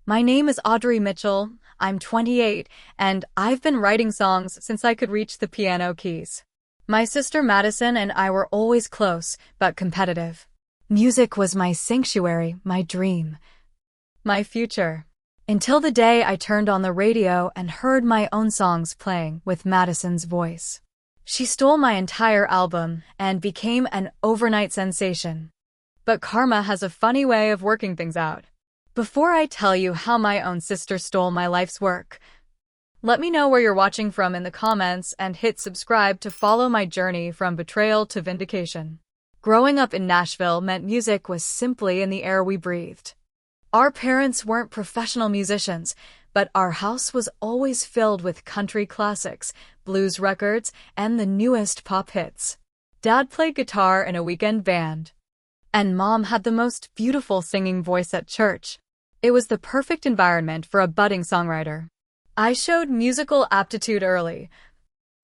My name is Audrey Mitchell. I'm 28, and I've been writing songs since I could reach the piano keys. My sister Madison and I were always close, but competitive. Music was my sanctuary, my dream, my future. Until the day I turned on the radio and heard my own songs playing with Madison's voice. She stole my entire album and became an overnight sensation. But karma has a funny way of working things out. Before I tell you how my own sister stole my life's work, let me know where you're watching from in the comments and hit subscribe to follow my journey from betrayal to vindication. Growing up in Nashville meant music was simply in the air we breathed. Our parents weren't professional musicians, but our house was always filled with country classics, blues records, and the newest pop hits. Dad played guitar in a weekend band, and Mom had the most beautiful singing voice at church. It was the perfect environment for a budding songwriter. I showed musical aptitude early,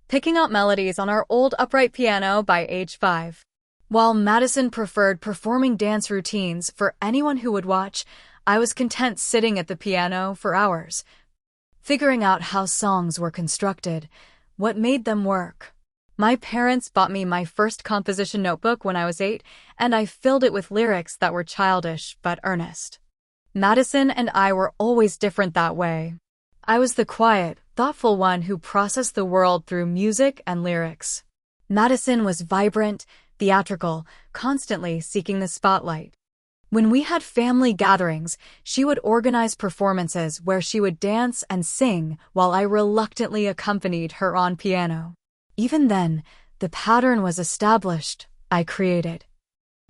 picking out melodies on our old upright piano by age 5. While Madison preferred performing dance routines for anyone who would watch, I was content sitting at the piano for hours, figuring out how songs were constructed, what made them work. My parents bought me my first composition notebook when I was 8, and I filled it with lyrics that were childish but earnest. Madison and I were always different that way. I was the quiet, thoughtful one who processed the world through music and lyrics. Madison was vibrant, theatrical, constantly seeking the spotlight. When we had family gatherings, she would organize performances where she would dance and sing while I reluctantly accompanied her on piano. Even then, the pattern was established. I created.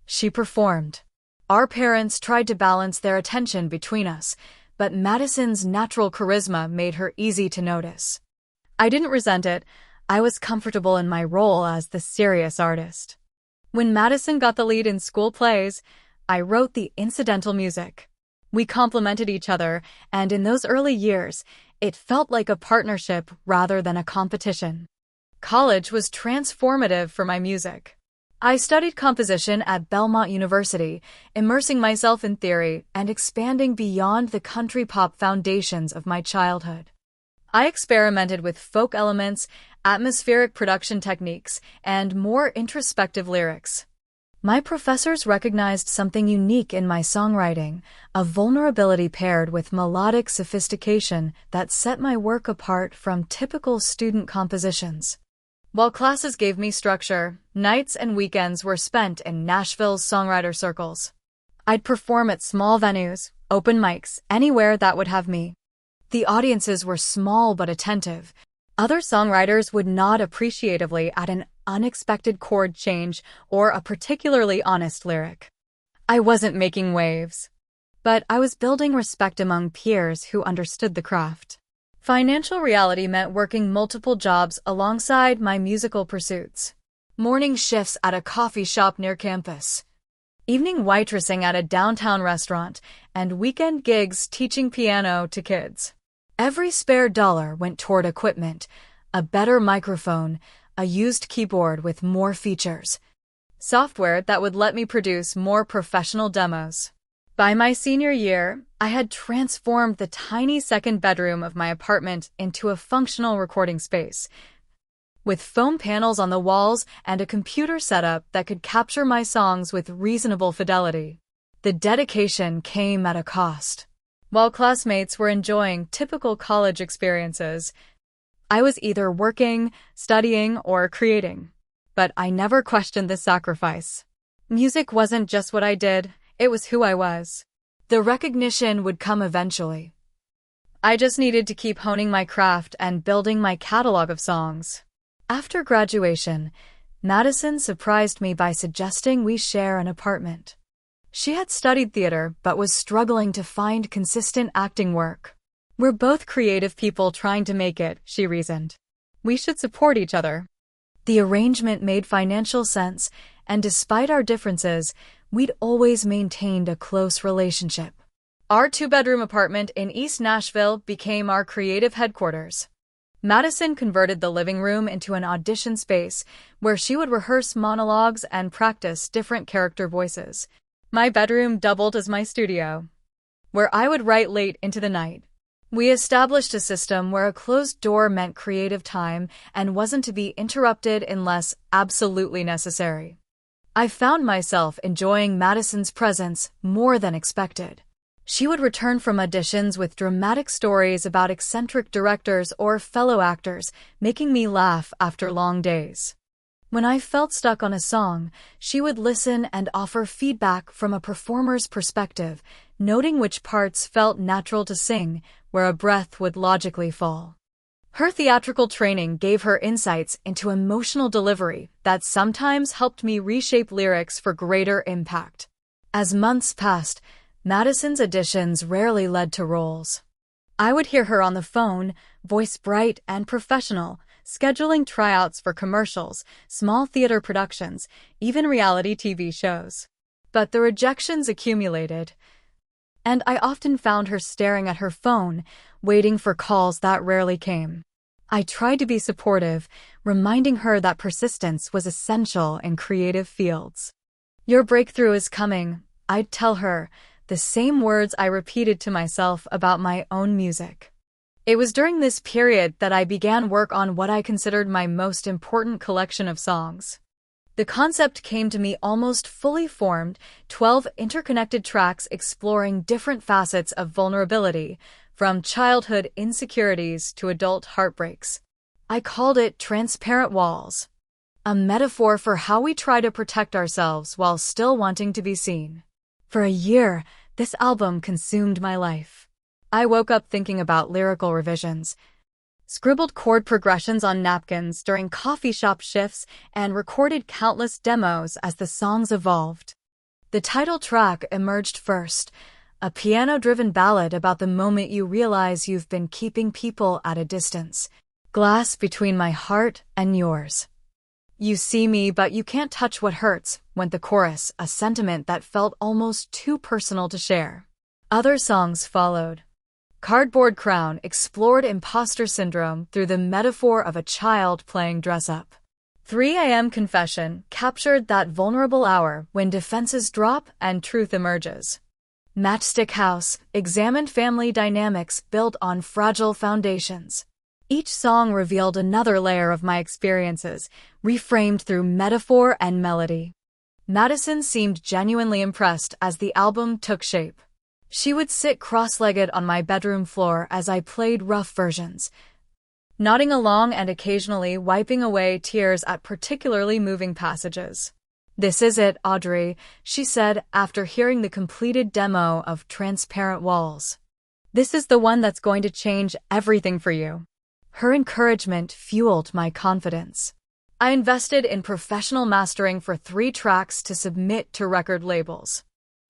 She performed. Our parents tried to balance their attention between us, but Madison's natural charisma made her easy to notice. I didn't resent it. I was comfortable in my role as the serious artist. When Madison got the lead in school plays, I wrote the incidental music. We complemented each other, and in those early years, it felt like a partnership rather than a competition. College was transformative for my music. I studied composition at Belmont University, immersing myself in theory and expanding beyond the country pop foundations of my childhood. I experimented with folk elements, atmospheric production techniques, and more introspective lyrics. My professors recognized something unique in my songwriting, a vulnerability paired with melodic sophistication that set my work apart from typical student compositions. While classes gave me structure, nights and weekends were spent in Nashville's songwriter circles. I'd perform at small venues, open mics, anywhere that would have me. The audiences were small but attentive. Other songwriters would nod appreciatively at an unexpected chord change or a particularly honest lyric. I wasn't making waves, but I was building respect among peers who understood the craft. Financial reality meant working multiple jobs alongside my musical pursuits. Morning shifts at a coffee shop near campus, evening waitressing at a downtown restaurant, and weekend gigs teaching piano to kids. Every spare dollar went toward equipment, a better microphone, a used keyboard with more features, software that would let me produce more professional demos. By my senior year, I had transformed the tiny second bedroom of my apartment into a functional recording space, with foam panels on the walls and a computer setup that could capture my songs with reasonable fidelity. The dedication came at a cost. While classmates were enjoying typical college experiences, I was either working, studying, or creating. But I never questioned the sacrifice. Music wasn't just what I did, it was who I was. The recognition would come eventually. I just needed to keep honing my craft and building my catalog of songs. After graduation, Madison surprised me by suggesting we share an apartment. She had studied theater but was struggling to find consistent acting work. We're both creative people trying to make it, she reasoned. We should support each other. The arrangement made financial sense, and despite our differences, we'd always maintained a close relationship. Our 2-bedroom apartment in East Nashville became our creative headquarters. Madison converted the living room into an audition space where she would rehearse monologues and practice different character voices. My bedroom doubled as my studio. where I would write late into the night. We established a system where a closed door meant creative time and wasn't to be interrupted unless absolutely necessary. I found myself enjoying Madison's presence more than expected. She would return from auditions with dramatic stories about eccentric directors or fellow actors, making me laugh after long days. When I felt stuck on a song, she would listen and offer feedback from a performer's perspective, noting which parts felt natural to sing, where a breath would logically fall. Her theatrical training gave her insights into emotional delivery that sometimes helped me reshape lyrics for greater impact. As months passed, Madison's auditions rarely led to roles. I would hear her on the phone, voice bright and professional, scheduling tryouts for commercials, small theater productions, even reality TV shows. But the rejections accumulated, and I often found her staring at her phone, waiting for calls that rarely came. I tried to be supportive, reminding her that persistence was essential in creative fields. "Your breakthrough is coming," I'd tell her, the same words I repeated to myself about my own music. It was during this period that I began work on what I considered my most important collection of songs. The concept came to me almost fully formed, 12 interconnected tracks exploring different facets of vulnerability, from childhood insecurities to adult heartbreaks. I called it Transparent Walls, a metaphor for how we try to protect ourselves while still wanting to be seen. For a year, this album consumed my life. I woke up thinking about lyrical revisions, scribbled chord progressions on napkins during coffee shop shifts, and recorded countless demos as the songs evolved. The title track emerged first, a piano-driven ballad about the moment you realize you've been keeping people at a distance. Glass between my heart and yours. You see me, but you can't touch what hurts, went the chorus, a sentiment that felt almost too personal to share. Other songs followed. Cardboard Crown explored imposter syndrome through the metaphor of a child playing dress-up. 3 a.m. Confession captured that vulnerable hour when defenses drop and truth emerges. Matchstick House examined family dynamics built on fragile foundations. Each song revealed another layer of my experiences, reframed through metaphor and melody. Madison seemed genuinely impressed as the album took shape. She would sit cross-legged on my bedroom floor as I played rough versions, nodding along and occasionally wiping away tears at particularly moving passages. "This is it, Audrey," she said after hearing the completed demo of Transparent Walls. "This is the one that's going to change everything for you." Her encouragement fueled my confidence. I invested in professional mastering for 3 tracks to submit to record labels.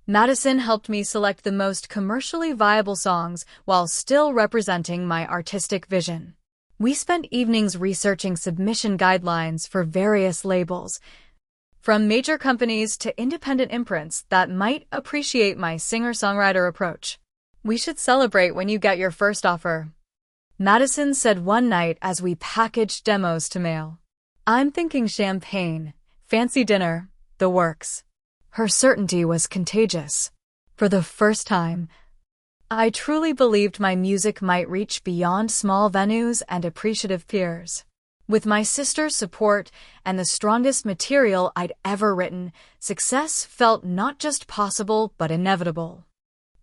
Madison helped me select the most commercially viable songs while still representing my artistic vision. We spent evenings researching submission guidelines for various labels, from major companies to independent imprints that might appreciate my singer-songwriter approach. "We should celebrate when you get your first offer," Madison said one night as we packaged demos to mail. "I'm thinking champagne, fancy dinner, the works." Her certainty was contagious. For the first time, I truly believed my music might reach beyond small venues and appreciative peers. With my sister's support and the strongest material I'd ever written, success felt not just possible but inevitable.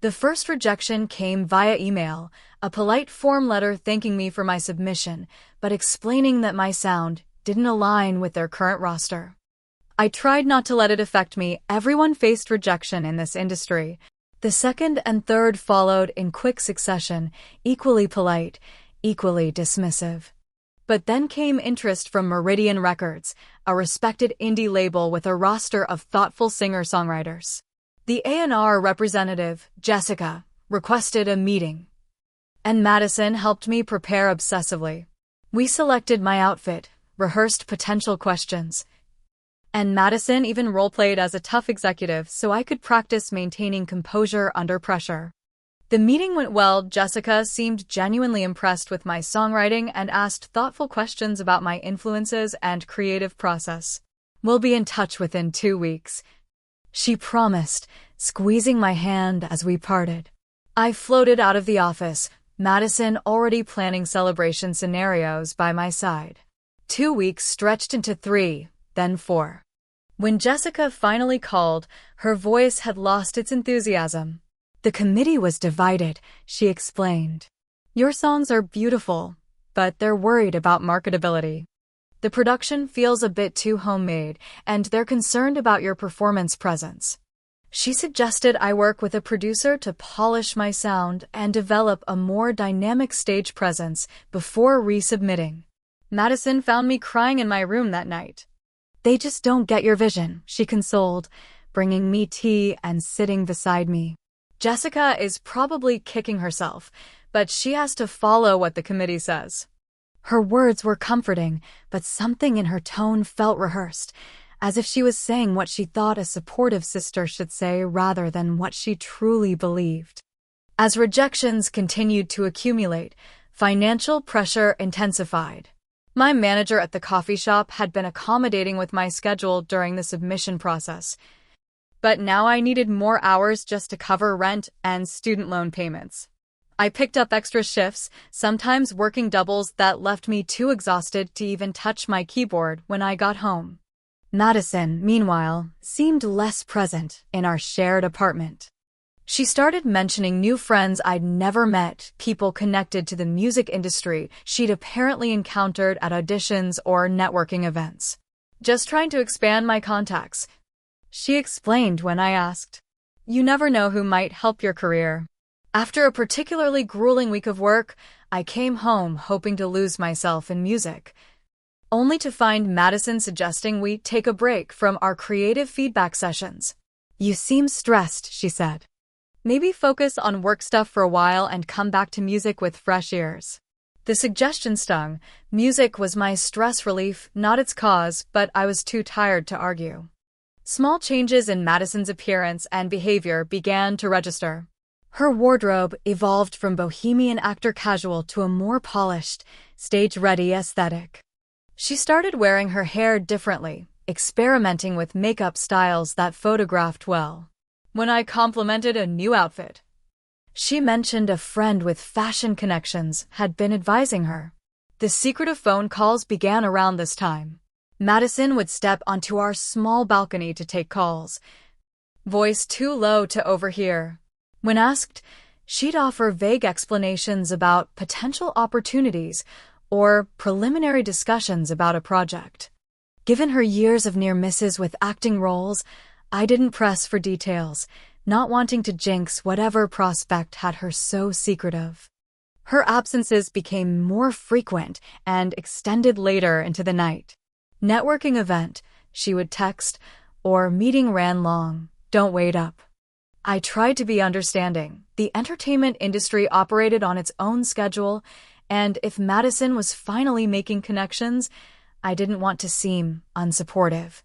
The first rejection came via email, a polite form letter thanking me for my submission, but explaining that my sound didn't align with their current roster. I tried not to let it affect me. Everyone faced rejection in this industry. The second and third followed in quick succession, equally polite, equally dismissive. But then came interest from Meridian Records, a respected indie label with a roster of thoughtful singer-songwriters. The A&R representative, Jessica, requested a meeting, and Madison helped me prepare obsessively. We selected my outfit, rehearsed potential questions, and Madison even role-played as a tough executive so I could practice maintaining composure under pressure. The meeting went well. Jessica seemed genuinely impressed with my songwriting and asked thoughtful questions about my influences and creative process. "We'll be in touch within 2 weeks," she promised, squeezing my hand as we parted. I floated out of the office, Madison already planning celebration scenarios by my side. 2 weeks stretched into 3, then 4. When Jessica finally called, her voice had lost its enthusiasm. The committee was divided, she explained. Your songs are beautiful, but they're worried about marketability. The production feels a bit too homemade, and they're concerned about your performance presence. She suggested I work with a producer to polish my sound and develop a more dynamic stage presence before resubmitting. Madison found me crying in my room that night. They just don't get your vision, she consoled, bringing me tea and sitting beside me. Jessica is probably kicking herself, but she has to follow what the committee says. Her words were comforting, but something in her tone felt rehearsed, as if she was saying what she thought a supportive sister should say rather than what she truly believed. As rejections continued to accumulate, financial pressure intensified. My manager at the coffee shop had been accommodating with my schedule during the submission process, but now I needed more hours just to cover rent and student loan payments. I picked up extra shifts, sometimes working doubles that left me too exhausted to even touch my keyboard when I got home. Madison, meanwhile, seemed less present in our shared apartment. She started mentioning new friends I'd never met, people connected to the music industry she'd apparently encountered at auditions or networking events. Just trying to expand my contacts, she explained when I asked. You never know who might help your career. After a particularly grueling week of work, I came home hoping to lose myself in music, only to find Madison suggesting we take a break from our creative feedback sessions. You seem stressed, she said. Maybe focus on work stuff for a while and come back to music with fresh ears. The suggestion stung. Music was my stress relief, not its cause, but I was too tired to argue. Small changes in Madison's appearance and behavior began to register. Her wardrobe evolved from bohemian actor casual to a more polished, stage-ready aesthetic. She started wearing her hair differently, experimenting with makeup styles that photographed well. When I complimented a new outfit, she mentioned a friend with fashion connections had been advising her. The secretive phone calls began around this time. Madison would step onto our small balcony to take calls, voice too low to overhear. When asked, she'd offer vague explanations about potential opportunities or preliminary discussions about a project. Given her years of near misses with acting roles, I didn't press for details, not wanting to jinx whatever prospect had her so secretive. Her absences became more frequent and extended later into the night. Networking event, she would text, or meeting ran long, don't wait up. I tried to be understanding. The entertainment industry operated on its own schedule, and if Madison was finally making connections, I didn't want to seem unsupportive.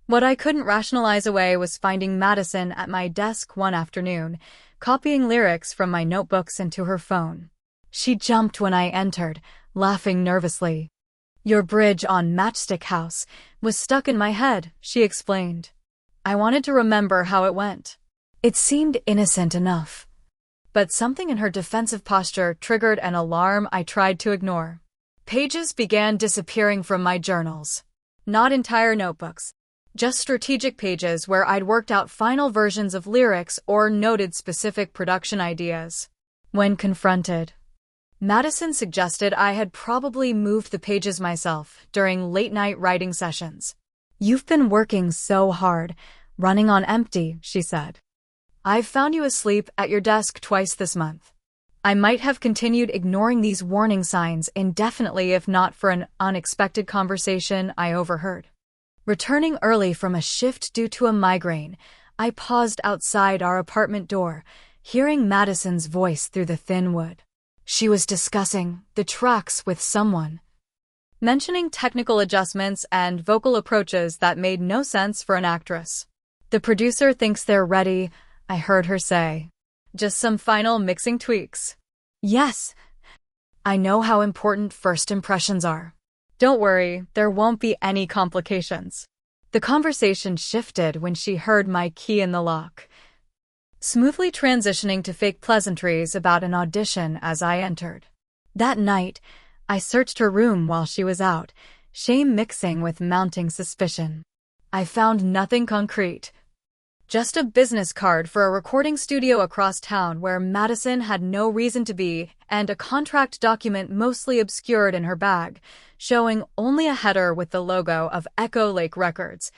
What I couldn't rationalize away was finding Madison at my desk one afternoon, copying lyrics from my notebooks into her phone. She jumped when I entered, laughing nervously. Your bridge on Matchstick House was stuck in my head, she explained. I wanted to remember how it went. It seemed innocent enough, but something in her defensive posture triggered an alarm I tried to ignore. Pages began disappearing from my journals. Not entire notebooks, just strategic pages where I'd worked out final versions of lyrics or noted specific production ideas. When confronted, Madison suggested I had probably moved the pages myself during late-night writing sessions. You've been working so hard, running on empty, she said. I've found you asleep at your desk twice this month. I might have continued ignoring these warning signs indefinitely if not for an unexpected conversation I overheard. Returning early from a shift due to a migraine, I paused outside our apartment door, hearing Madison's voice through the thin wood. She was discussing the tracks with someone, mentioning technical adjustments and vocal approaches that made no sense for an actress. The producer thinks they're ready, I heard her say. Just some final mixing tweaks. Yes, I know how important first impressions are. Don't worry, there won't be any complications. The conversation shifted when she heard my key in the lock. smoothly transitioning to fake pleasantries about an audition as I entered. That night, I searched her room while she was out, shame mixing with mounting suspicion. I found nothing concrete. Just a business card for a recording studio across town where Madison had no reason to be, and a contract document mostly obscured in her bag, showing only a header with the logo of Echo Lake Records,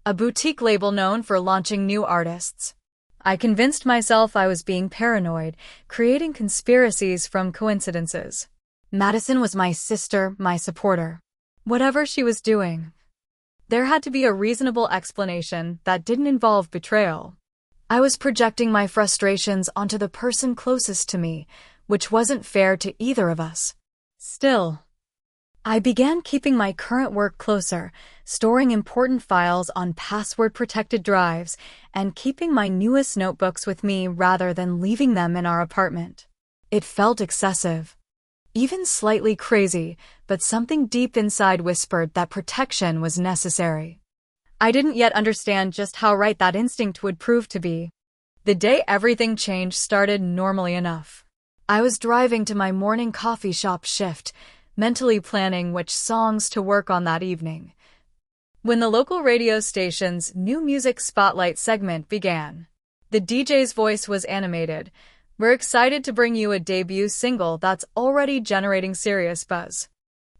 a boutique label known for launching new artists. I convinced myself I was being paranoid, creating conspiracies from coincidences. Madison was my sister, my supporter. Whatever she was doing, there had to be a reasonable explanation that didn't involve betrayal. I was projecting my frustrations onto the person closest to me, which wasn't fair to either of us. Still, I began keeping my current work closer, storing important files on password-protected drives, and keeping my newest notebooks with me rather than leaving them in our apartment. It felt excessive. Even slightly crazy, but something deep inside whispered that protection was necessary. I didn't yet understand just how right that instinct would prove to be. The day everything changed started normally enough. I was driving to my morning coffee shop shift, mentally planning which songs to work on that evening, when the local radio station's new music spotlight segment began. The DJ's voice was animated. "We're excited to bring you a debut single that's already generating serious buzz.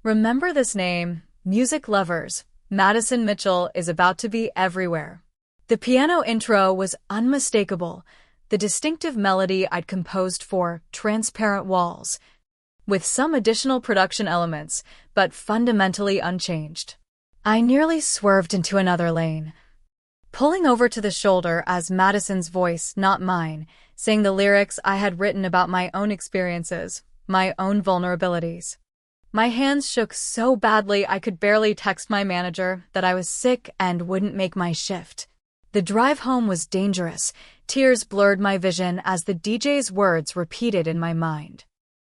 Remember this name, music lovers. Madison Mitchell is about to be everywhere." The piano intro was unmistakable, the distinctive melody I'd composed for Transparent Walls, with some additional production elements, but fundamentally unchanged. I nearly swerved into another lane, pulling over to the shoulder as Madison's voice, not mine, sang the lyrics I had written about my own experiences, my own vulnerabilities. My hands shook so badly I could barely text my manager that I was sick and wouldn't make my shift. The drive home was dangerous. Tears blurred my vision as the DJ's words repeated in my mind.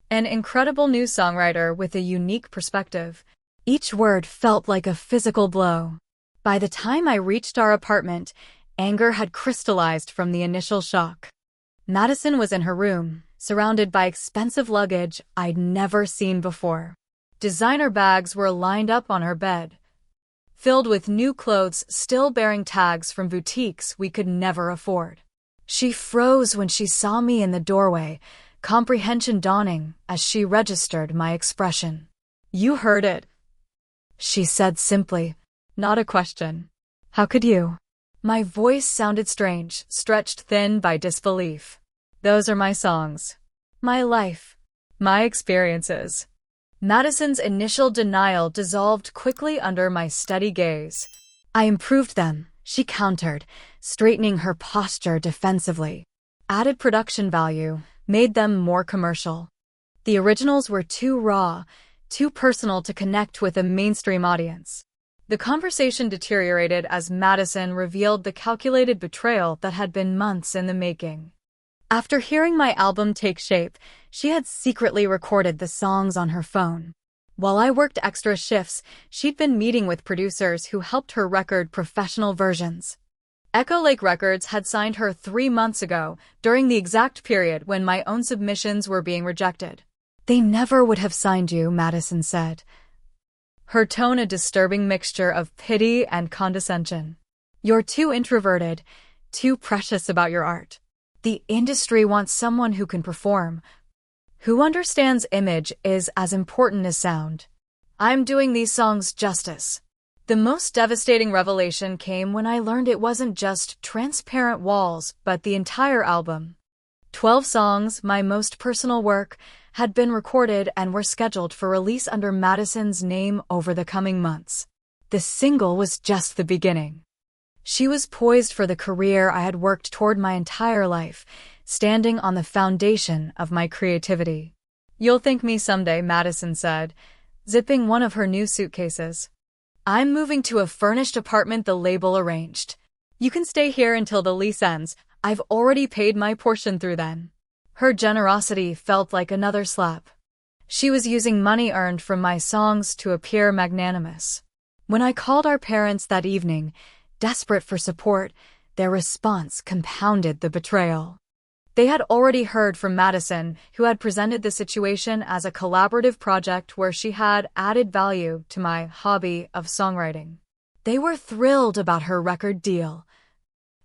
An incredible new songwriter with a unique perspective. Each word felt like a physical blow. By the time I reached our apartment, anger had crystallized from the initial shock. Madison was in her room, surrounded by expensive luggage I'd never seen before. Designer bags were lined up on her bed, filled with new clothes still bearing tags from boutiques we could never afford. She froze when she saw me in the doorway, comprehension dawning as she registered my expression. "You heard it," she said simply, not a question. "How could you?" My voice sounded strange, stretched thin by disbelief. "Those are my songs. My life. My experiences." Madison's initial denial dissolved quickly under my steady gaze. "I improved them," she countered, straightening her posture defensively. "Added production value, made them more commercial. The originals were too raw, too personal to connect with a mainstream audience." The conversation deteriorated as Madison revealed the calculated betrayal that had been months in the making. After hearing my album take shape, she had secretly recorded the songs on her phone. While I worked extra shifts, she'd been meeting with producers who helped her record professional versions. Echo Lake Records had signed her 3 months ago, during the exact period when my own submissions were being rejected. "They never would have signed you," Madison said, her tone a disturbing mixture of pity and condescension. "You're too introverted, too precious about your art. The industry wants someone who can perform, who understands image is as important as sound. I'm doing these songs justice." The most devastating revelation came when I learned it wasn't just Transparent Walls, but the entire album. 12 songs, my most personal work, had been recorded and were scheduled for release under Madison's name over the coming months. The single was just the beginning. She was poised for the career I had worked toward my entire life, standing on the foundation of my creativity. "You'll thank me someday," Madison said, zipping one of her new suitcases. "I'm moving to a furnished apartment the label arranged. You can stay here until the lease ends. I've already paid my portion through then." Her generosity felt like another slap. She was using money earned from my songs to appear magnanimous. When I called our parents that evening, desperate for support, Their response compounded the betrayal. They had already heard from Madison, who had presented the situation as a collaborative project where she had added value to my hobby of songwriting. They were thrilled about her record deal,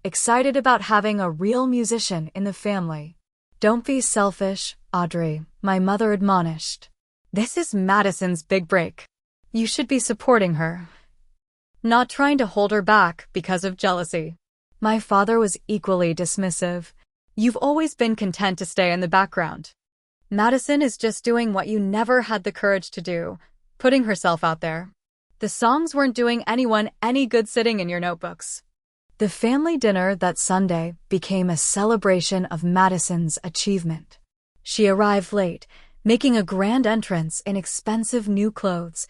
excited about having a real musician in the family. "Don't be selfish, Audrey," my mother admonished. "This is Madison's big break. You should be supporting her, not trying to hold her back because of jealousy." My father was equally dismissive. "You've always been content to stay in the background. Madison is just doing what you never had the courage to do, putting herself out there. The songs weren't doing anyone any good sitting in your notebooks." The family dinner that Sunday became a celebration of Madison's achievement. She arrived late, making a grand entrance in expensive new clothes,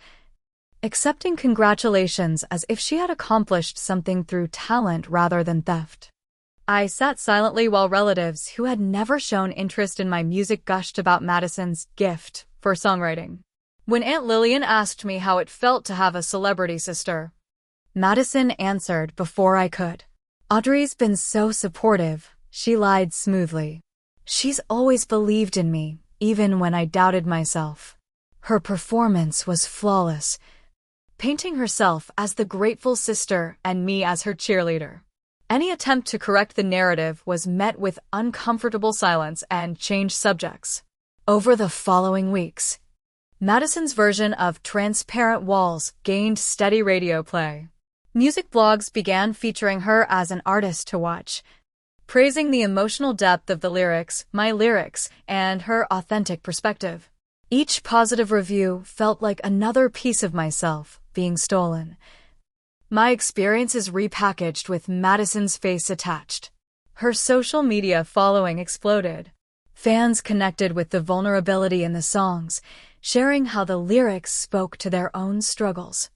accepting congratulations as if she had accomplished something through talent rather than theft. I sat silently while relatives who had never shown interest in my music gushed about Madison's gift for songwriting. When Aunt Lillian asked me how it felt to have a celebrity sister, Madison answered before I could. "Audrey's been so supportive," she lied smoothly. "She's always believed in me, even when I doubted myself." Her performance was flawless, painting herself as the grateful sister and me as her cheerleader. Any attempt to correct the narrative was met with uncomfortable silence and changed subjects. Over the following weeks, Madison's version of Transparent Walls gained steady radio play. Music blogs began featuring her as an artist to watch, praising the emotional depth of the lyrics, my lyrics, and her authentic perspective. Each positive review felt like another piece of myself being stolen. My experience is repackaged with Madison's face attached. Her social media following exploded. Fans connected with the vulnerability in the songs, sharing how the lyrics spoke to their own struggles.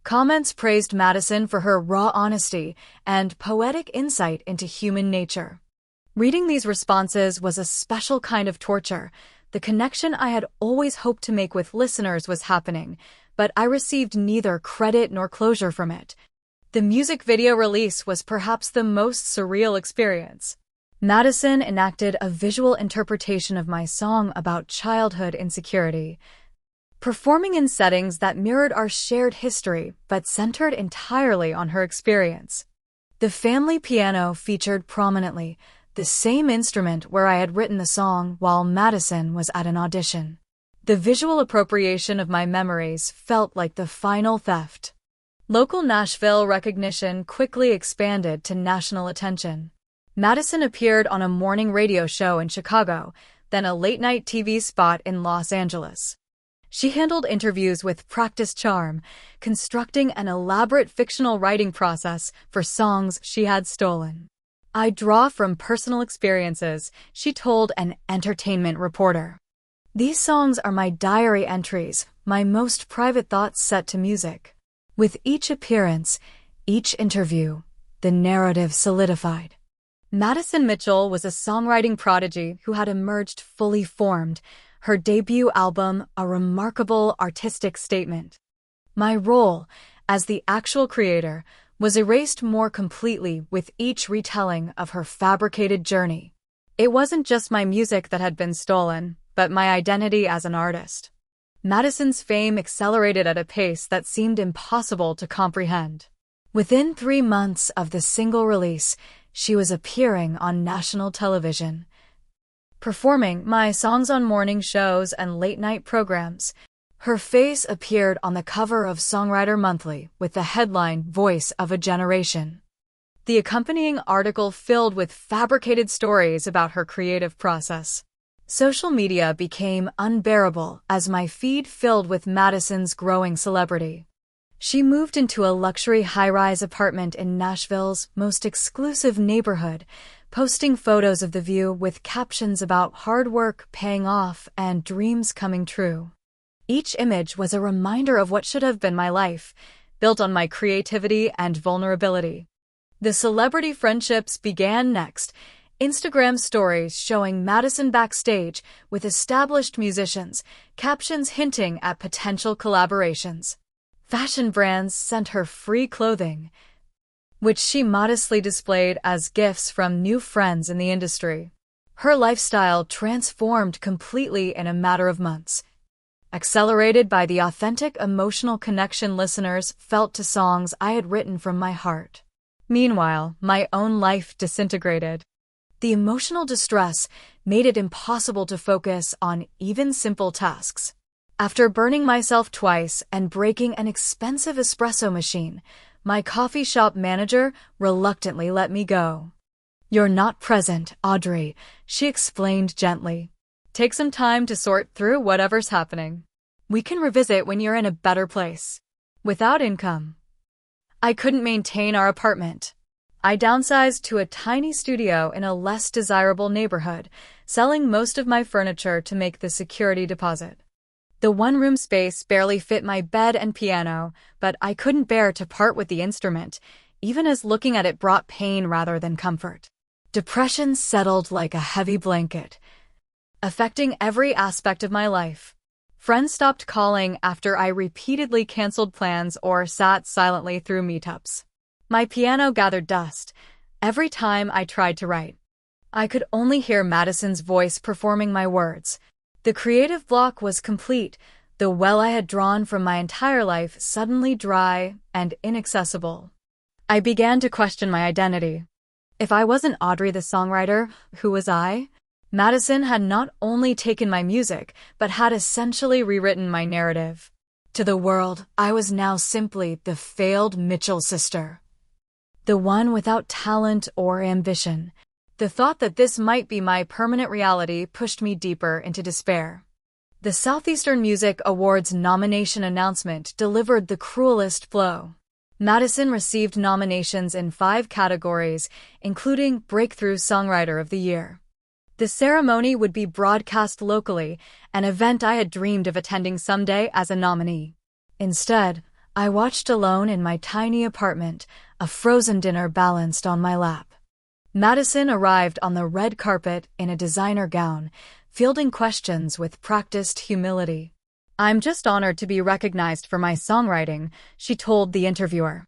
Comments praised Madison for her raw honesty and poetic insight into human nature. Reading these responses was a special kind of torture. The connection I had always hoped to make with listeners was happening, but I received neither credit nor closure from it. The music video release was perhaps the most surreal experience. Madison enacted a visual interpretation of my song about childhood insecurity, performing in settings that mirrored our shared history but centered entirely on her experience. The family piano featured prominently, the same instrument where I had written the song while Madison was at an audition. The visual appropriation of my memories felt like the final theft. Local Nashville recognition quickly expanded to national attention. Madison appeared on a morning radio show in Chicago, then a late-night TV spot in Los Angeles. She handled interviews with practiced charm, constructing an elaborate fictional writing process for songs she had stolen. "I draw from personal experiences," she told an entertainment reporter. "These songs are my diary entries, my most private thoughts set to music." With each appearance, each interview, the narrative solidified. Madison Mitchell was a songwriting prodigy who had emerged fully formed, her debut album a remarkable artistic statement. My role, as the actual creator, was erased more completely with each retelling of her fabricated journey. It wasn't just my music that had been stolen, but my identity as an artist. Madison's fame accelerated at a pace that seemed impossible to comprehend. Within 3 months of the single release, she was appearing on national television, performing my songs on morning shows and late-night programs. Her face appeared on the cover of Songwriter Monthly with the headline "Voice of a Generation." The accompanying article filled with fabricated stories about her creative process. Social media became unbearable as my feed filled with Madison's growing celebrity. She moved into a luxury high-rise apartment in Nashville's most exclusive neighborhood, posting photos of the view with captions about hard work paying off and dreams coming true. Each image was a reminder of what should have been my life, built on my creativity and vulnerability. The celebrity friendships began next. Instagram stories showing Madison backstage with established musicians, captions hinting at potential collaborations. Fashion brands sent her free clothing, which she modestly displayed as gifts from new friends in the industry. Her lifestyle transformed completely in a matter of months, accelerated by the authentic emotional connection listeners felt to songs I had written from my heart. Meanwhile, my own life disintegrated. The emotional distress made it impossible to focus on even simple tasks. After burning myself twice and breaking an expensive espresso machine, my coffee shop manager reluctantly let me go. "You're not present, Audrey," she explained gently. "Take some time to sort through whatever's happening. We can revisit when you're in a better place." Without income, I couldn't maintain our apartment. I downsized to a tiny studio in a less desirable neighborhood, selling most of my furniture to make the security deposit. The one-room space barely fit my bed and piano, but I couldn't bear to part with the instrument, even as looking at it brought pain rather than comfort. Depression settled like a heavy blanket, affecting every aspect of my life. Friends stopped calling after I repeatedly canceled plans or sat silently through meetups. My piano gathered dust every time I tried to write. I could only hear Madison's voice performing my words. The creative block was complete, the well I had drawn from my entire life suddenly dry and inaccessible. I began to question my identity. If I wasn't Audrey the songwriter, who was I? Madison had not only taken my music, but had essentially rewritten my narrative. To the world, I was now simply the failed Mitchell sister. The one without talent or ambition. The thought that this might be my permanent reality pushed me deeper into despair. The Southeastern Music Awards nomination announcement delivered the cruelest blow. Madison received nominations in 5 categories, including Breakthrough Songwriter of the Year. The ceremony would be broadcast locally, an event I had dreamed of attending someday as a nominee. Instead, I watched alone in my tiny apartment, a frozen dinner balanced on my lap. Madison arrived on the red carpet in a designer gown, fielding questions with practiced humility. "I'm just honored to be recognized for my songwriting," she told the interviewer.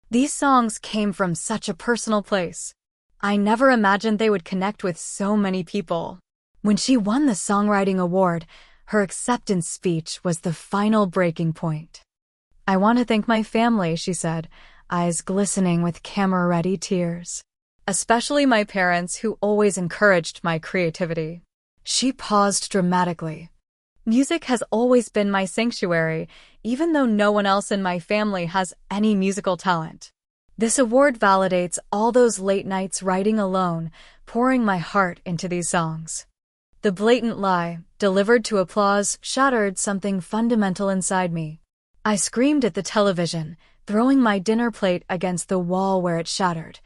"These songs came from such a personal place. I never imagined they would connect with so many people." When she won the songwriting award, her acceptance speech was the final breaking point. "I want to thank my family," she said, eyes glistening with camera-ready tears. "Especially my parents, who always encouraged my creativity." She paused dramatically. "Music has always been my sanctuary, even though no one else in my family has any musical talent. This award validates all those late nights writing alone, pouring my heart into these songs." The blatant lie, delivered to applause, shattered something fundamental inside me. I screamed at the television, throwing my dinner plate against the wall where it shattered,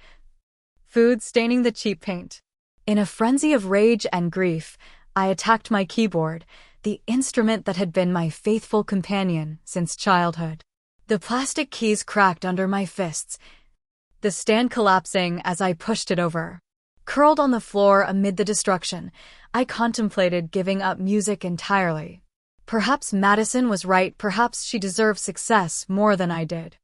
food staining the cheap paint. In a frenzy of rage and grief, I attacked my keyboard, the instrument that had been my faithful companion since childhood. The plastic keys cracked under my fists, the stand collapsing as I pushed it over. Curled on the floor amid the destruction, I contemplated giving up music entirely. Perhaps Madison was right, perhaps she deserved success more than I did.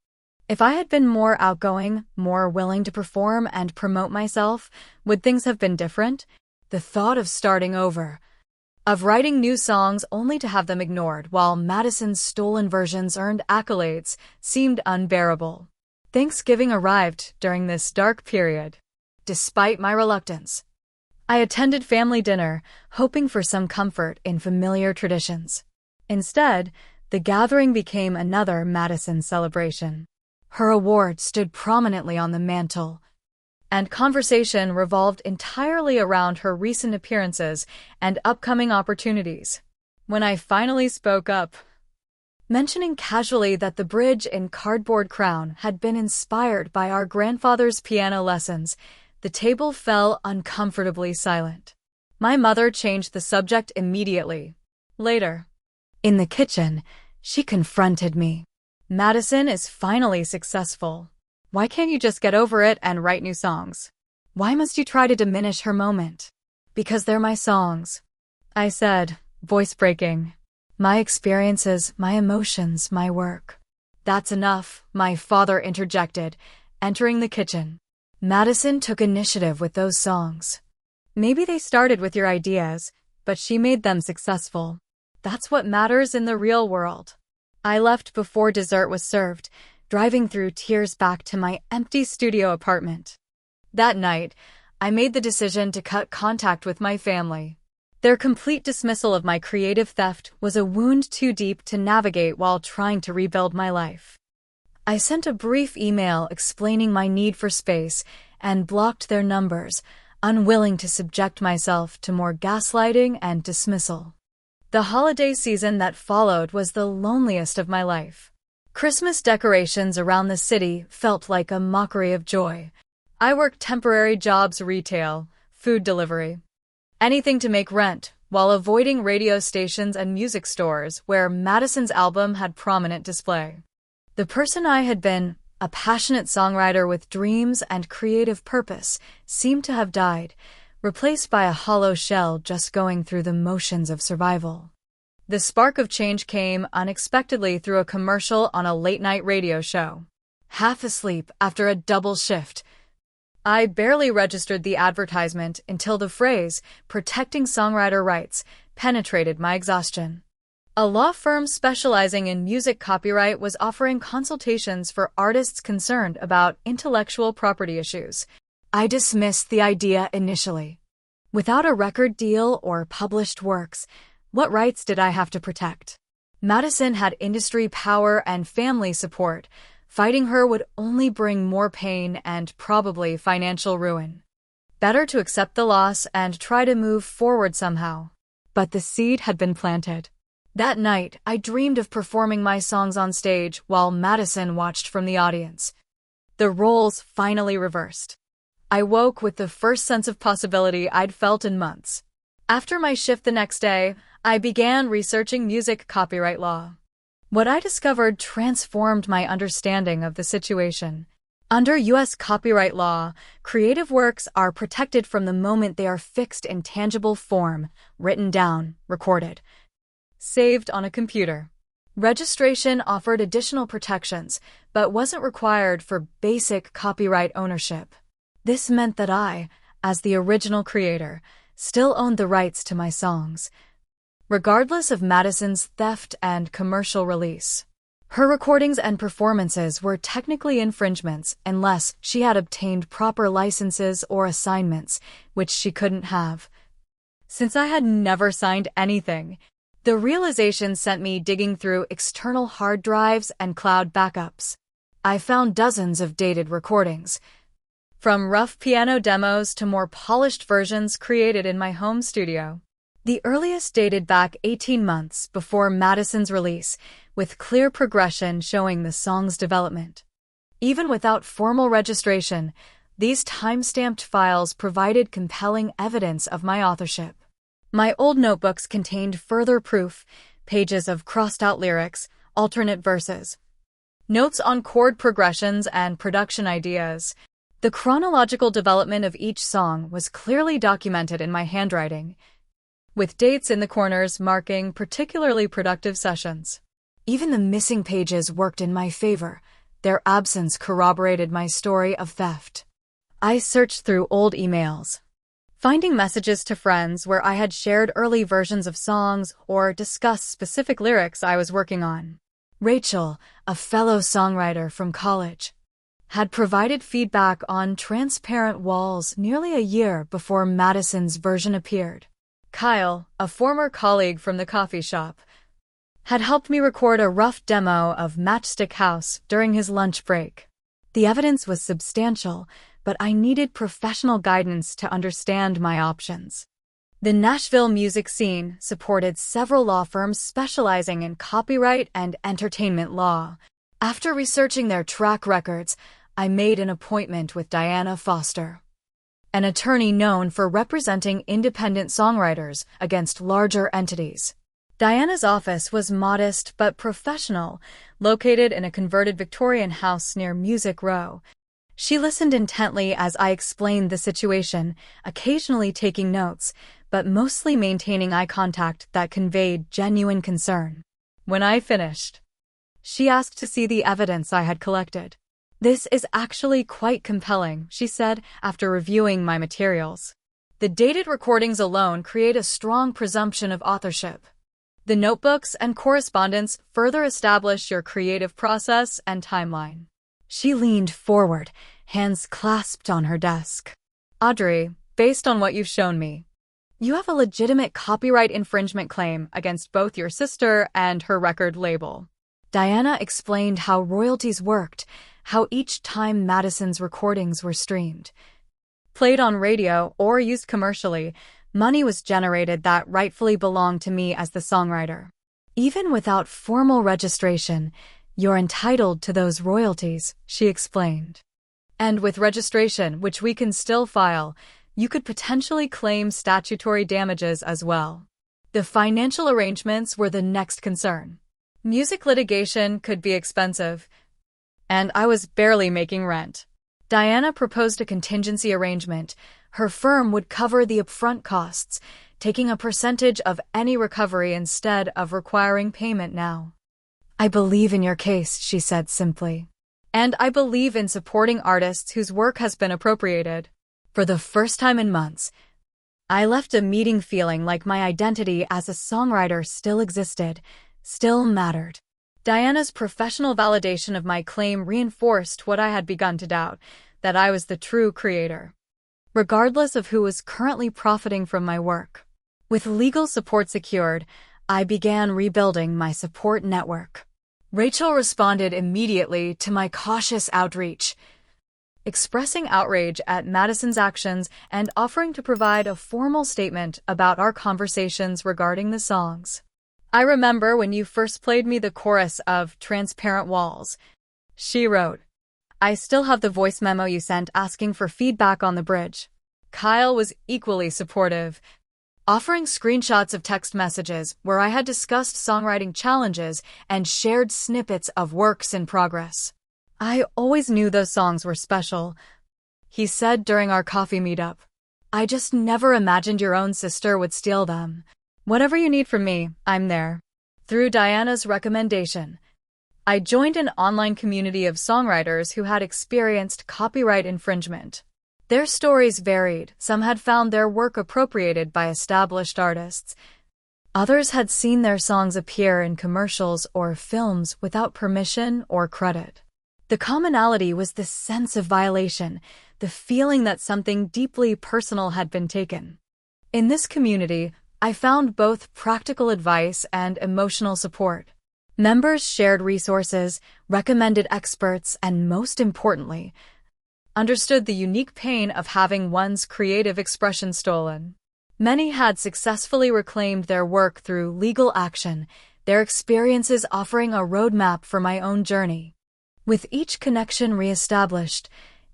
If I had been more outgoing, more willing to perform and promote myself, would things have been different? The thought of starting over, of writing new songs only to have them ignored while Madison's stolen versions earned accolades, seemed unbearable. Thanksgiving arrived during this dark period. Despite my reluctance, I attended family dinner, hoping for some comfort in familiar traditions. Instead, the gathering became another Madison celebration. Her award stood prominently on the mantel, and conversation revolved entirely around her recent appearances and upcoming opportunities. When I finally spoke up, mentioning casually that the bridge in Cardboard Crown had been inspired by our grandfather's piano lessons, the table fell uncomfortably silent. My mother changed the subject immediately. Later, in the kitchen, she confronted me. "Madison is finally successful. Why can't you just get over it and write new songs? Why must you try to diminish her moment?" "Because they're my songs," I said, voice breaking. "My experiences, my emotions, my work." "That's enough," my father interjected, entering the kitchen. Madison took initiative with those songs. Maybe they started with your ideas, but she made them successful. That's what matters in the real world. I left before dessert was served, driving through tears back to my empty studio apartment. That night, I made the decision to cut contact with my family. Their complete dismissal of my creative theft was a wound too deep to navigate while trying to rebuild my life. I sent a brief email explaining my need for space and blocked their numbers, unwilling to subject myself to more gaslighting and dismissal. The holiday season that followed was the loneliest of my life. Christmas decorations around the city felt like a mockery of joy. I worked temporary jobs, retail, food delivery, anything to make rent, while avoiding radio stations and music stores where Madison's album had prominent display. The person I had been, a passionate songwriter with dreams and creative purpose, seemed to have died, replaced by a hollow shell just going through the motions of survival. The spark of change came unexpectedly through a commercial on a late-night radio show. Half asleep after a double shift, I barely registered the advertisement until the phrase, "protecting songwriter rights," penetrated my exhaustion. A law firm specializing in music copyright was offering consultations for artists concerned about intellectual property issues. I dismissed the idea initially. Without a record deal or published works, what rights did I have to protect? Madison had industry power and family support. Fighting her would only bring more pain and probably financial ruin. Better to accept the loss and try to move forward somehow. But the seed had been planted. That night, I dreamed of performing my songs on stage while Madison watched from the audience. The roles finally reversed. I woke with the first sense of possibility I'd felt in months. After my shift the next day, I began researching music copyright law. What I discovered transformed my understanding of the situation. Under U.S. copyright law, creative works are protected from the moment they are fixed in tangible form, written down, recorded, saved on a computer. Registration offered additional protections, but wasn't required for basic copyright ownership. This meant that I, as the original creator, still owned the rights to my songs, regardless of Madison's theft and commercial release. Her recordings and performances were technically infringements unless she had obtained proper licenses or assignments, which she couldn't have. Since I had never signed anything, the realization sent me digging through external hard drives and cloud backups. I found dozens of dated recordings, from rough piano demos to more polished versions created in my home studio. The earliest dated back 18 months before Madison's release, with clear progression showing the song's development. Even without formal registration, these time-stamped files provided compelling evidence of my authorship. My old notebooks contained further proof, pages of crossed-out lyrics, alternate verses, notes on chord progressions and production ideas. The chronological development of each song was clearly documented in my handwriting, with dates in the corners marking particularly productive sessions. Even the missing pages worked in my favor. Their absence corroborated my story of theft. I searched through old emails, finding messages to friends where I had shared early versions of songs or discussed specific lyrics I was working on. Rachel, a fellow songwriter from college, had provided feedback on transparent walls nearly a year before Madison's version appeared. Kyle, a former colleague from the coffee shop, had helped me record a rough demo of Matchstick House during his lunch break. The evidence was substantial, but I needed professional guidance to understand my options. The Nashville music scene supported several law firms specializing in copyright and entertainment law. After researching their track records, I made an appointment with Diana Foster, an attorney known for representing independent songwriters against larger entities. Diana's office was modest but professional, located in a converted Victorian house near Music Row. She listened intently as I explained the situation, occasionally taking notes, but mostly maintaining eye contact that conveyed genuine concern. When I finished, she asked to see the evidence I had collected. "This is actually quite compelling," she said after reviewing my materials. "The dated recordings alone create a strong presumption of authorship. The notebooks and correspondence further establish your creative process and timeline." She leaned forward, hands clasped on her desk. "Audrey, based on what you've shown me, you have a legitimate copyright infringement claim against both your sister and her record label." Diana explained how royalties worked, how each time Madison's recordings were streamed, played on radio, or used commercially, money was generated that rightfully belonged to me as the songwriter. "Even without formal registration, you're entitled to those royalties," she explained. "And with registration, which we can still file, you could potentially claim statutory damages as well." The financial arrangements were the next concern. Music litigation could be expensive, and I was barely making rent. Diana proposed a contingency arrangement. Her firm would cover the upfront costs, taking a percentage of any recovery instead of requiring payment now. "I believe in your case," she said simply. "And I believe in supporting artists whose work has been appropriated." For the first time in months, I left a meeting feeling like my identity as a songwriter still existed, still mattered. Diana's professional validation of my claim reinforced what I had begun to doubt, that I was the true creator, regardless of who was currently profiting from my work. With legal support secured, I began rebuilding my support network. Rachel responded immediately to my cautious outreach, expressing outrage at Madison's actions and offering to provide a formal statement about our conversations regarding the songs. "I remember when you first played me the chorus of Transparent Walls," she wrote. "I still have the voice memo you sent asking for feedback on the bridge." Kyle was equally supportive, offering screenshots of text messages where I had discussed songwriting challenges and shared snippets of works in progress. "I always knew those songs were special," he said during our coffee meetup. "I just never imagined your own sister would steal them. Whatever you need from me, I'm there." Through Diana's recommendation, I joined an online community of songwriters who had experienced copyright infringement. Their stories varied. Some had found their work appropriated by established artists. Others had seen their songs appear in commercials or films without permission or credit. The commonality was the sense of violation, the feeling that something deeply personal had been taken. In this community, I found both practical advice and emotional support. Members shared resources, recommended experts, and most importantly, understood the unique pain of having one's creative expression stolen. Many had successfully reclaimed their work through legal action, their experiences offering a roadmap for my own journey. With each connection reestablished,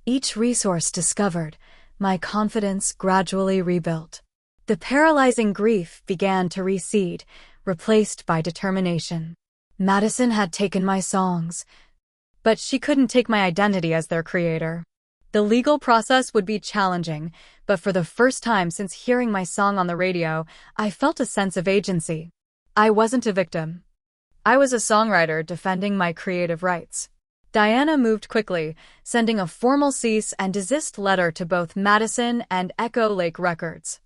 each resource discovered, my confidence gradually rebuilt. The paralyzing grief began to recede, replaced by determination. Madison had taken my songs, but she couldn't take my identity as their creator. The legal process would be challenging, but for the first time since hearing my song on the radio, I felt a sense of agency. I wasn't a victim. I was a songwriter defending my creative rights. Diana moved quickly, sending a formal cease and desist letter to both Madison and Echo Lake Records.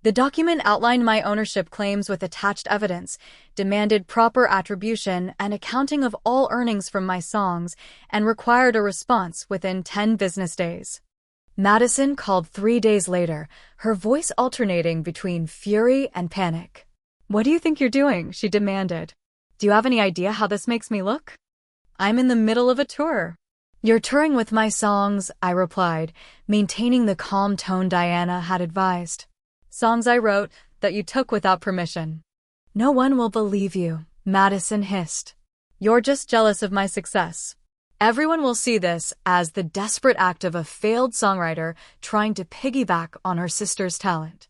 The document outlined my ownership claims with attached evidence, demanded proper attribution and accounting of all earnings from my songs, and required a response within 10 business days. Madison called 3 days later, her voice alternating between fury and panic. "What do you think you're doing?" she demanded. "Do you have any idea how this makes me look?" "I'm in the middle of a tour." "You're touring with my songs," I replied, maintaining the calm tone Diana had advised. "Songs I wrote that you took without permission." "No one will believe you," Madison hissed. "You're just jealous of my success. Everyone will see this as the desperate act of a failed songwriter trying to piggyback on her sister's talent."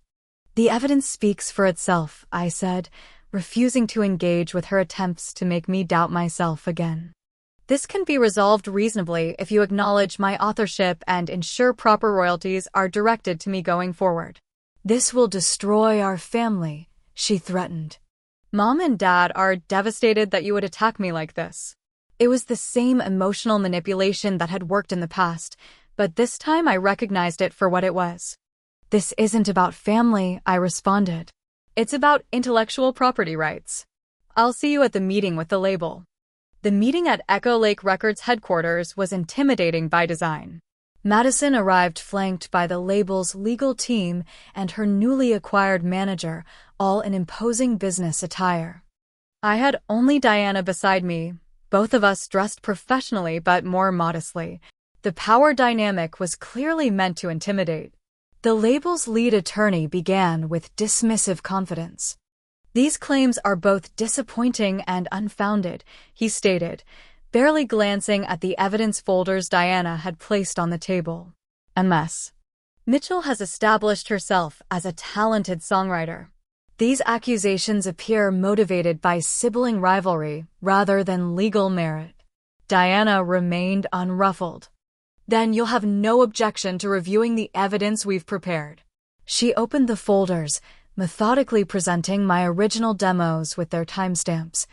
"The evidence speaks for itself," I said, refusing to engage with her attempts to make me doubt myself again. "This can be resolved reasonably if you acknowledge my authorship and ensure proper royalties are directed to me going forward." "This will destroy our family," she threatened. "Mom and Dad are devastated that you would attack me like this." It was the same emotional manipulation that had worked in the past, but this time I recognized it for what it was. "This isn't about family," I responded. "It's about intellectual property rights. I'll see you at the meeting with the label." The meeting at Echo Lake Records headquarters was intimidating by design. Madison arrived flanked by the label's legal team and her newly acquired manager, all in imposing business attire. I had only Diana beside me, both of us dressed professionally but more modestly. The power dynamic was clearly meant to intimidate. The label's lead attorney began with dismissive confidence. "These claims are both disappointing and unfounded," he stated, barely glancing at the evidence folders Diana had placed on the table. "Unless Mitchell has established herself as a talented songwriter. These accusations appear motivated by sibling rivalry rather than legal merit." Diana remained unruffled. "Then you'll have no objection to reviewing the evidence we've prepared." She opened the folders, methodically presenting my original demos with their timestamps.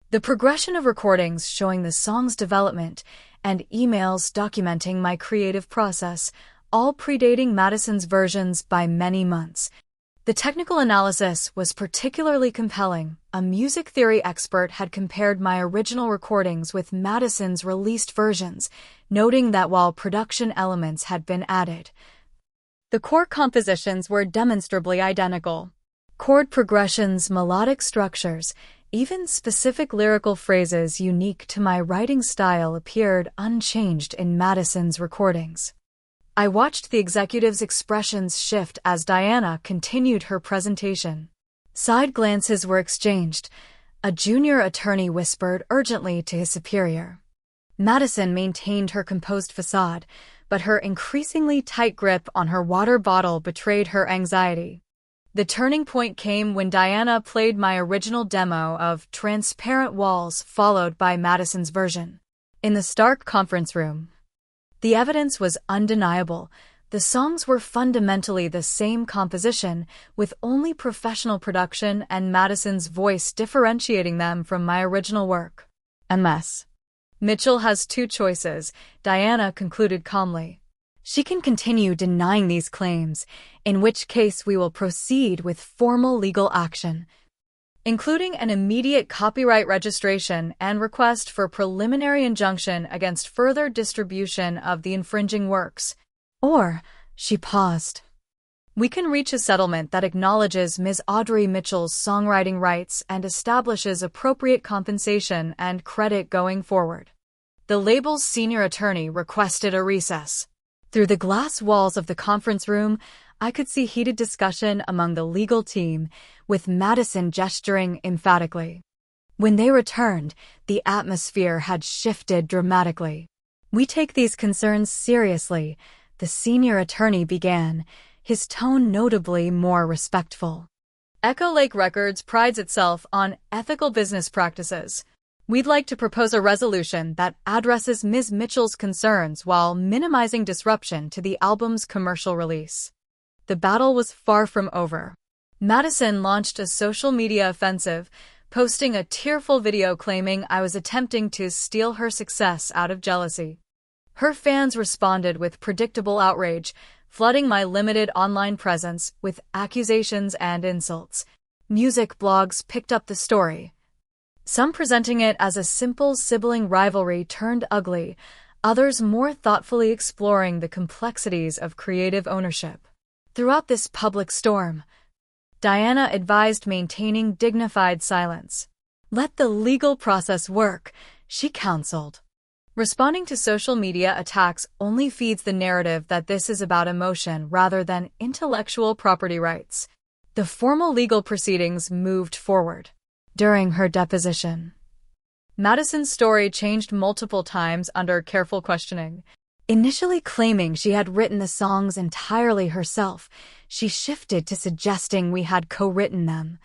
The progression of recordings showing the song's development and emails documenting my creative process, all predating Madison's versions by many months. The technical analysis was particularly compelling. A music theory expert had compared my original recordings with Madison's released versions, noting that while production elements had been added, the core compositions were demonstrably identical. Chord progressions, melodic structures, even specific lyrical phrases unique to my writing style appeared unchanged in Madison's recordings. I watched the executive's expressions shift as Diana continued her presentation. Side glances were exchanged. A junior attorney whispered urgently to his superior. Madison maintained her composed facade, but her increasingly tight grip on her water bottle betrayed her anxiety. The turning point came when Diana played my original demo of Transparent Walls, followed by Madison's version. In the stark conference room, the evidence was undeniable. The songs were fundamentally the same composition, with only professional production and Madison's voice differentiating them from my original work. "Unless Mitchell has two choices," Diana concluded calmly. "She can continue denying these claims, in which case we will proceed with formal legal action, including an immediate copyright registration and request for preliminary injunction against further distribution of the infringing works. Or," she paused, "we can reach a settlement that acknowledges Ms. Audrey Mitchell's songwriting rights and establishes appropriate compensation and credit going forward." The label's senior attorney requested a recess. Through the glass walls of the conference room, I could see heated discussion among the legal team, with Madison gesturing emphatically. When they returned, the atmosphere had shifted dramatically. "We take these concerns seriously," the senior attorney began, his tone notably more respectful. "Echo Lake Records prides itself on ethical business practices. We'd like to propose a resolution that addresses Ms. Mitchell's concerns while minimizing disruption to the album's commercial release." The battle was far from over. Madison launched a social media offensive, posting a tearful video claiming I was attempting to steal her success out of jealousy. Her fans responded with predictable outrage, flooding my limited online presence with accusations and insults. Music blogs picked up the story, some presenting it as a simple sibling rivalry turned ugly, others more thoughtfully exploring the complexities of creative ownership. Throughout this public storm, Diana advised maintaining dignified silence. "Let the legal process work," she counseled. Responding to social media attacks only feeds the narrative that this is about emotion rather than intellectual property rights. The formal legal proceedings moved forward. During her deposition, Madison's story changed multiple times under careful questioning. Initially claiming she had written the songs entirely herself, she shifted to suggesting we had co-written them.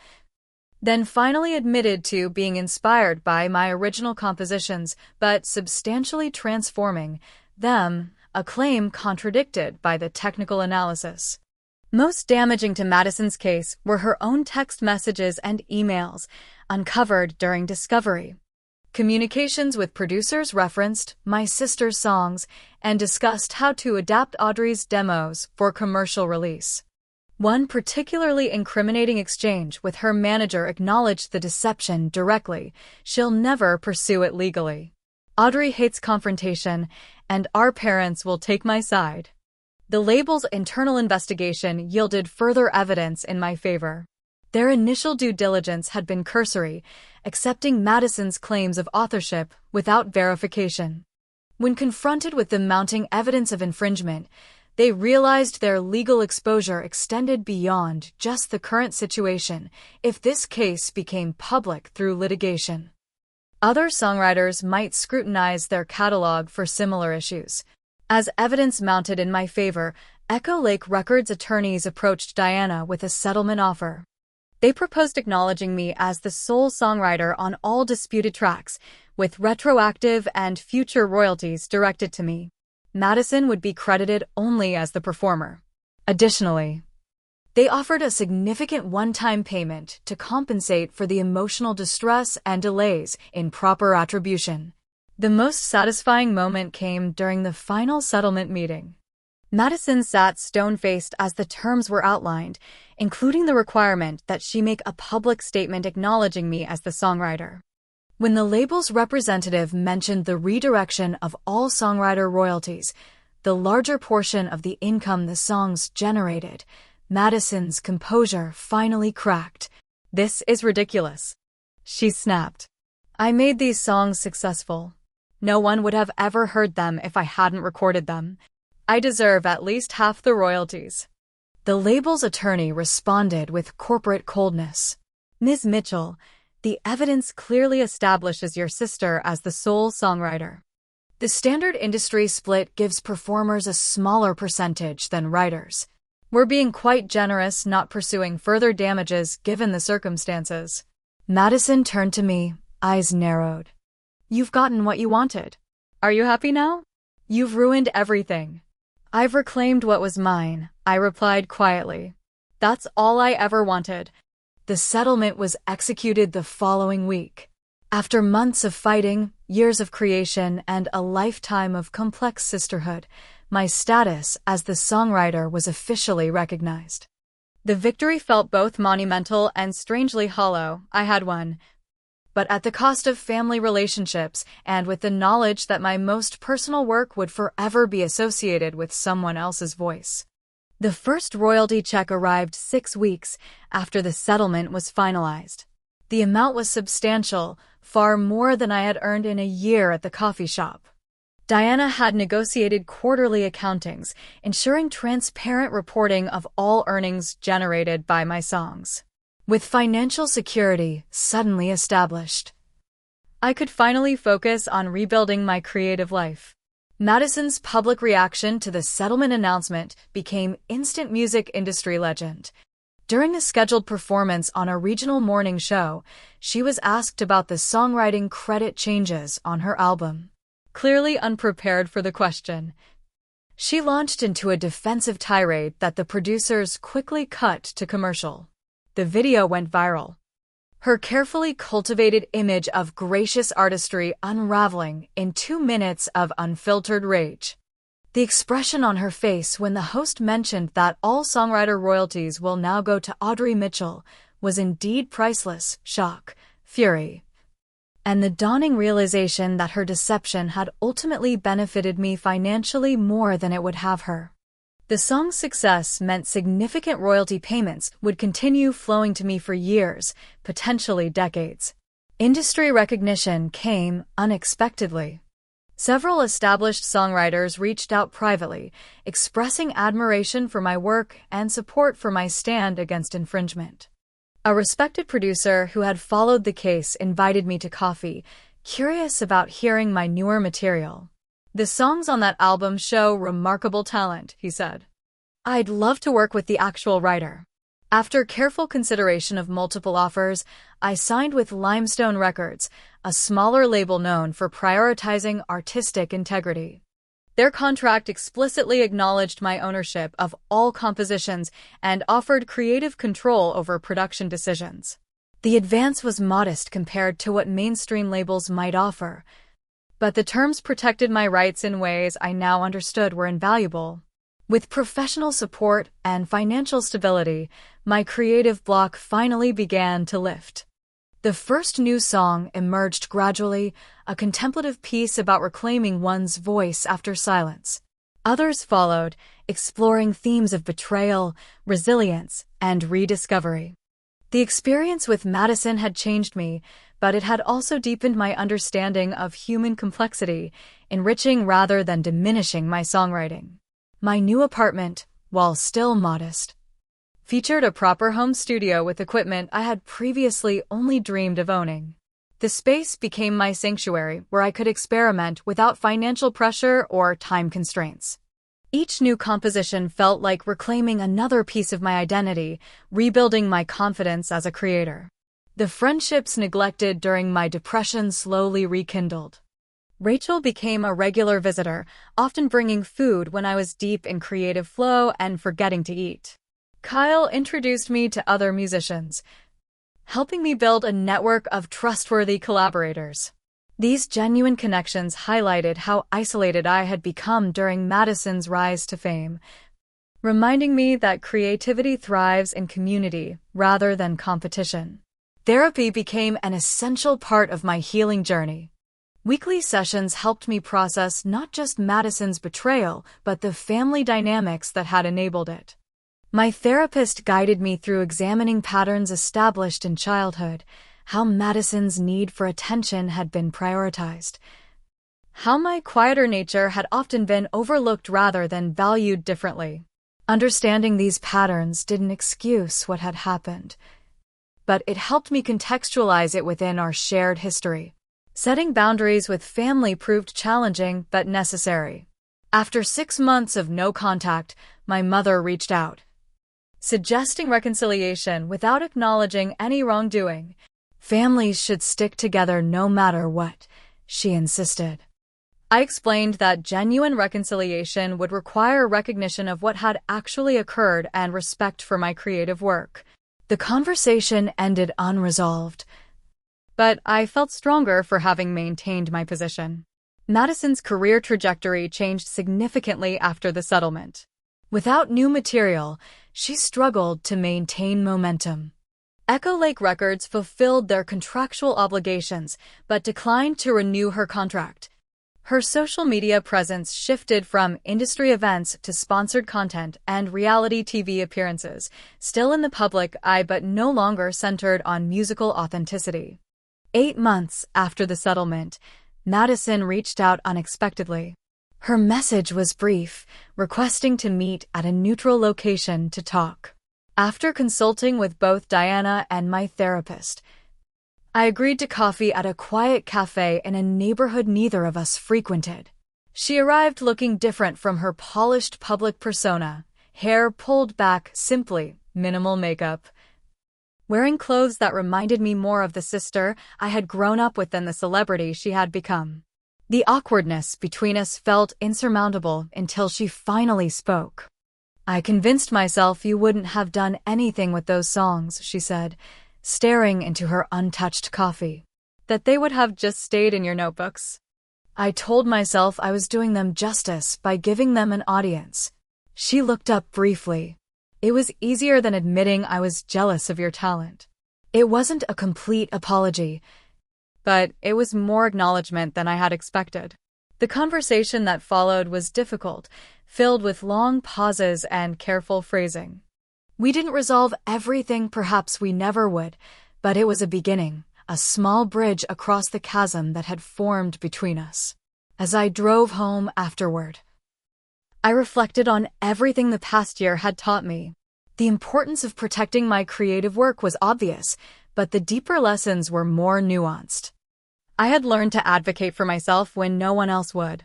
Then finally admitted to being inspired by my original compositions, but substantially transforming them, a claim contradicted by the technical analysis. Most damaging to Madison's case were her own text messages and emails, uncovered during discovery. Communications with producers referenced my sister's songs and discussed how to adapt Audrey's demos for commercial release. One particularly incriminating exchange with her manager acknowledged the deception directly. She'll never pursue it legally. Audrey hates confrontation, and our parents will take my side. The label's internal investigation yielded further evidence in my favor. Their initial due diligence had been cursory, accepting Madison's claims of authorship without verification. When confronted with the mounting evidence of infringement, they realized their legal exposure extended beyond just the current situation if this case became public through litigation. Other songwriters might scrutinize their catalog for similar issues. As evidence mounted in my favor, Echo Lake Records attorneys approached Diana with a settlement offer. They proposed acknowledging me as the sole songwriter on all disputed tracks, with retroactive and future royalties directed to me. Madison would be credited only as the performer. Additionally, they offered a significant one-time payment to compensate for the emotional distress and delays in proper attribution. The most satisfying moment came during the final settlement meeting. Madison sat stone-faced as the terms were outlined, including the requirement that she make a public statement acknowledging me as the songwriter. When the label's representative mentioned the redirection of all songwriter royalties, the larger portion of the income the songs generated, Madison's composure finally cracked. "This is ridiculous," she snapped. "I made these songs successful. No one would have ever heard them if I hadn't recorded them. I deserve at least half the royalties." The label's attorney responded with corporate coldness. "Ms. Mitchell, the evidence clearly establishes your sister as the sole songwriter. The standard industry split gives performers a smaller percentage than writers. We're being quite generous not pursuing further damages given the circumstances." Madison turned to me, eyes narrowed. "You've gotten what you wanted. Are you happy now? You've ruined everything." "I've reclaimed what was mine," I replied quietly. "That's all I ever wanted." The settlement was executed the following week. After months of fighting, years of creation, and a lifetime of complex sisterhood, my status as the songwriter was officially recognized. The victory felt both monumental and strangely hollow. I had won, but at the cost of family relationships and with the knowledge that my most personal work would forever be associated with someone else's voice. The first royalty check arrived 6 weeks after the settlement was finalized. The amount was substantial, far more than I had earned in a year at the coffee shop. Diana had negotiated quarterly accountings, ensuring transparent reporting of all earnings generated by my songs. With financial security suddenly established, I could finally focus on rebuilding my creative life. Madison's public reaction to the settlement announcement became instant music industry legend. During a scheduled performance on a regional morning show, she was asked about the songwriting credit changes on her album. Clearly unprepared for the question, she launched into a defensive tirade that the producers quickly cut to commercial. The video went viral, her carefully cultivated image of gracious artistry unraveling in 2 minutes of unfiltered rage. The expression on her face when the host mentioned that all songwriter royalties will now go to Audrey Mitchell was indeed priceless: shock, fury, and the dawning realization that her deception had ultimately benefited me financially more than it would have her. The song's success meant significant royalty payments would continue flowing to me for years, potentially decades. Industry recognition came unexpectedly. Several established songwriters reached out privately, expressing admiration for my work and support for my stand against infringement. A respected producer who had followed the case invited me to coffee, curious about hearing my newer material. "The songs on that album show remarkable talent," he said. "I'd love to work with the actual writer." After careful consideration of multiple offers, I signed with Limestone Records, a smaller label known for prioritizing artistic integrity. Their contract explicitly acknowledged my ownership of all compositions and offered creative control over production decisions. The advance was modest compared to what mainstream labels might offer, but the terms protected my rights in ways I now understood were invaluable. With professional support and financial stability, my creative block finally began to lift. The first new song emerged gradually, a contemplative piece about reclaiming one's voice after silence. Others followed, exploring themes of betrayal, resilience, and rediscovery. The experience with Madison had changed me, but it had also deepened my understanding of human complexity, enriching rather than diminishing my songwriting. My new apartment, while still modest, featured a proper home studio with equipment I had previously only dreamed of owning. The space became my sanctuary where I could experiment without financial pressure or time constraints. Each new composition felt like reclaiming another piece of my identity, rebuilding my confidence as a creator. The friendships neglected during my depression slowly rekindled. Rachel became a regular visitor, often bringing food when I was deep in creative flow and forgetting to eat. Kyle introduced me to other musicians, helping me build a network of trustworthy collaborators. These genuine connections highlighted how isolated I had become during Madison's rise to fame, reminding me that creativity thrives in community rather than competition. Therapy became an essential part of my healing journey. Weekly sessions helped me process not just Madison's betrayal, but the family dynamics that had enabled it. My therapist guided me through examining patterns established in childhood, how Madison's need for attention had been prioritized, how my quieter nature had often been overlooked rather than valued differently. Understanding these patterns didn't excuse what had happened, but it helped me contextualize it within our shared history. Setting boundaries with family proved challenging but necessary. After 6 months of no contact, my mother reached out, suggesting reconciliation without acknowledging any wrongdoing. Families should stick together no matter what, she insisted. I explained that genuine reconciliation would require recognition of what had actually occurred and respect for my creative work. The conversation ended unresolved, but I felt stronger for having maintained my position. Madison's career trajectory changed significantly after the settlement. Without new material, she struggled to maintain momentum. Echo Lake Records fulfilled their contractual obligations but declined to renew her contract. Her social media presence shifted from industry events to sponsored content and reality TV appearances, still in the public eye but no longer centered on musical authenticity. 8 months after the settlement, Madison reached out unexpectedly. Her message was brief, requesting to meet at a neutral location to talk. After consulting with both Diana and my therapist, I agreed to coffee at a quiet cafe in a neighborhood neither of us frequented. She arrived looking different from her polished public persona, hair pulled back simply, minimal makeup, wearing clothes that reminded me more of the sister I had grown up with than the celebrity she had become. The awkwardness between us felt insurmountable until she finally spoke. "I convinced myself you wouldn't have done anything with those songs," she said, staring into her untouched coffee. "That they would have just stayed in your notebooks." I told myself I was doing them justice by giving them an audience. She looked up briefly. "It was easier than admitting I was jealous of your talent." It wasn't a complete apology, but it was more acknowledgement than I had expected. The conversation that followed was difficult, filled with long pauses and careful phrasing. We didn't resolve everything, perhaps we never would, but it was a beginning, a small bridge across the chasm that had formed between us. As I drove home afterward, I reflected on everything the past year had taught me. The importance of protecting my creative work was obvious, but the deeper lessons were more nuanced. I had learned to advocate for myself when no one else would.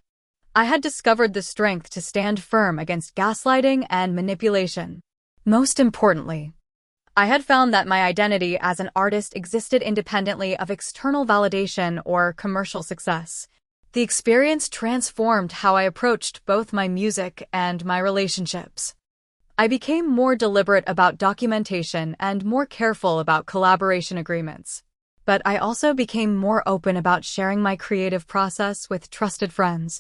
I had discovered the strength to stand firm against gaslighting and manipulation. Most importantly, I had found that my identity as an artist existed independently of external validation or commercial success. The experience transformed how I approached both my music and my relationships. I became more deliberate about documentation and more careful about collaboration agreements. But I also became more open about sharing my creative process with trusted friends,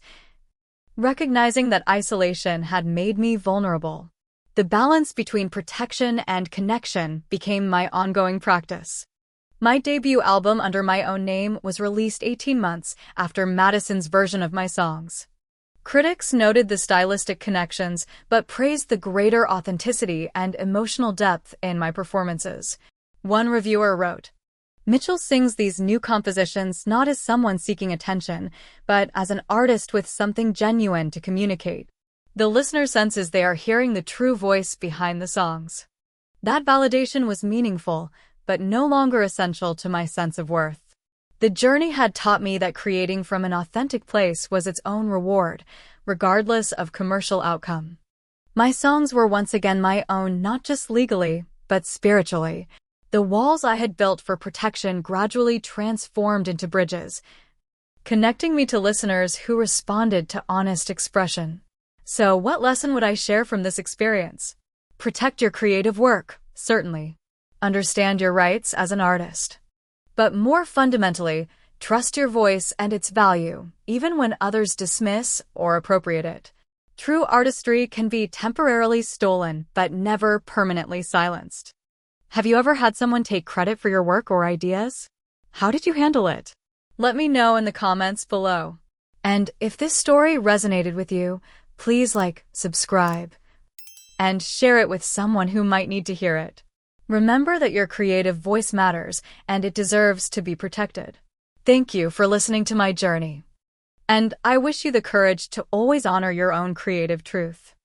recognizing that isolation had made me vulnerable. The balance between protection and connection became my ongoing practice. My debut album under my own name was released 18 months after Madison's version of my songs. Critics noted the stylistic connections, but praised the greater authenticity and emotional depth in my performances. One reviewer wrote, "Mitchell sings these new compositions not as someone seeking attention, but as an artist with something genuine to communicate. The listener senses they are hearing the true voice behind the songs." That validation was meaningful, but no longer essential to my sense of worth. The journey had taught me that creating from an authentic place was its own reward, regardless of commercial outcome. My songs were once again my own, not just legally, but spiritually. The walls I had built for protection gradually transformed into bridges, connecting me to listeners who responded to honest expression. So, what lesson would I share from this experience? Protect your creative work, certainly. Understand your rights as an artist. But more fundamentally, trust your voice and its value, even when others dismiss or appropriate it. True artistry can be temporarily stolen, but never permanently silenced. Have you ever had someone take credit for your work or ideas? How did you handle it? Let me know in the comments below. And if this story resonated with you, please like, subscribe, and share it with someone who might need to hear it. Remember that your creative voice matters, and it deserves to be protected. Thank you for listening to my journey. And I wish you the courage to always honor your own creative truth.